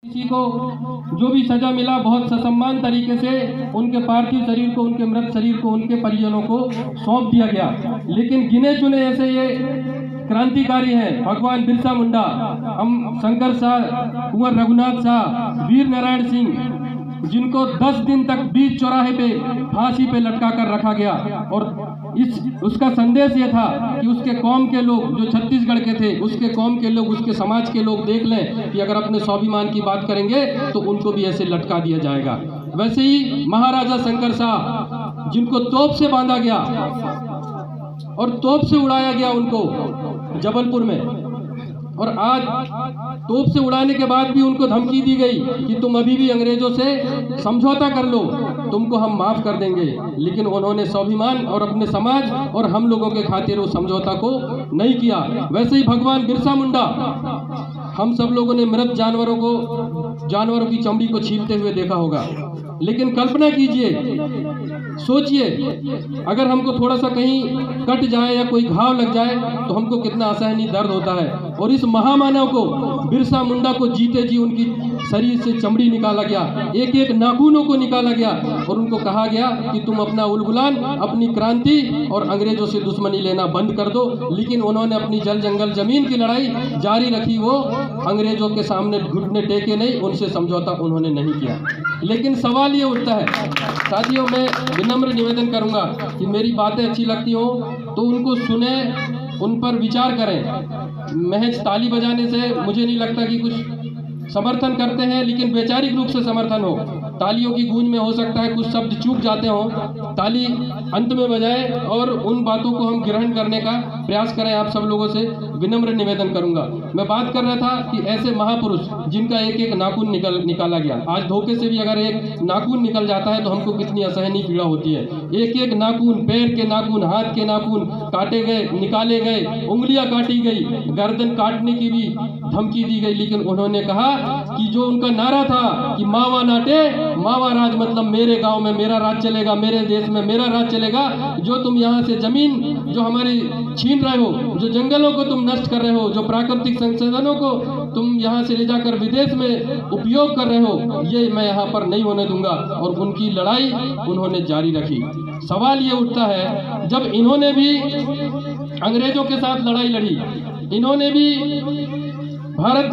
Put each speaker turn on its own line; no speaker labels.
किसी को जो भी सजा मिला बहुत ससम्मान तरीके से उनके पार्थिव शरीर को, उनके मृत शरीर को उनके परिजनों को सौंप दिया गया। लेकिन गिने चुने ऐसे ये क्रांतिकारी हैं, भगवान बिरसा मुंडा, हम शंकर शाह, कुंवर रघुनाथ शाह, वीर नारायण सिंह, जिनको 10 दिन तक बीच चौराहे पे फांसी पे लटका कर रखा गया। और उसका संदेश ये था कि उसके कौम के लोग, जो छत्तीसगढ़ के थे, उसके कौम के लोग, उसके समाज के लोग देख लें कि अगर अपने स्वाभिमान की बात करेंगे तो उनको भी ऐसे लटका दिया जाएगा। वैसे ही महाराजा शंकर शाह, जिनको तोप से बांधा गया और तोप से उड़ाया गया उनको जबलपुर में, और आज तोप से उड़ाने के बाद भी उनको धमकी दी गई कि तुम अभी भी अंग्रेजों से समझौता कर लो, तुमको हम माफ कर देंगे। लेकिन उन्होंने स्वाभिमान और अपने समाज और हम लोगों के खातिर उस समझौता को नहीं किया। वैसे ही भगवान बिरसा मुंडा, हम सब लोगों ने मृत जानवरों की चमड़ी को छीलते हुए देखा होगा। लेकिन कल्पना कीजिए, सोचिए, अगर हमको थोड़ा सा कहीं कट जाए या कोई घाव लग जाए तो हमको कितना असहनीय दर्द होता है। और इस महामानव को, बिरसा मुंडा को, जीते जी उनकी शरीर से चमड़ी निकाला गया, एक एक नाखूनों को निकाला गया और उनको कहा गया कि तुम अपना उलगुलान, अपनी क्रांति और अंग्रेजों से दुश्मनी लेना बंद कर दो। लेकिन उन्होंने अपनी जल जंगल जमीन की लड़ाई जारी रखी। वो अंग्रेजों के सामने घुटने टेके नहीं, उनसे समझौता उन्होंने नहीं किया। लेकिन सवाल ये उठता है साथियों, मैं विनम्र निवेदन करूंगा कि मेरी बातें अच्छी लगती हो तो उनको सुने, उन पर विचार करें। महज ताली बजाने से मुझे नहीं लगता कि कुछ समर्थन करते हैं, लेकिन वैचारिक रूप से समर्थन हो। तालियों की गूंज में हो सकता है कुछ शब्द चूक जाते हों, ताली अंत में बजाए और उन बातों को हम ग्रहण करने का प्रयास करें। आप सब लोगों से विनम्र निवेदन करूंगा। मैं बात कर रहा था कि ऐसे महापुरुष जिनका एक एक नाखून निकाला गया, आज धोखे से भी अगर एक नाखून निकल जाता है तो हमको कितनी असहनीय पीड़ा होती है। एक एक नाखून, पैर के नाखून, हाथ के नाखून काटे गए, निकाले गए, उंगलियां काटी गई, गर्दन काटने की भी धमकी दी गई। लेकिन उन्होंने कहा कि जो उनका नारा था कि मावा नाटे मावा राज, मतलब मेरे गांव में मेरा राज चलेगा, मेरे देश में मेरा राज चलेगा। जो तुम यहाँ से जमीन जो हमारी छीन रहे हो, जो जंगलों को तुम नष्ट कर रहे हो, जो प्राकृतिक संसाधनों को तुम यहाँ से ले जाकर विदेश में उपयोग कर रहे हो, ये मैं यहाँ पर नहीं होने दूंगा। और उनकी लड़ाई उन्होंने जारी रखी। सवाल ये उठता है, जब इन्होंने भी अंग्रेजों के साथ लड़ाई लड़ी, इन्होंने भी भारत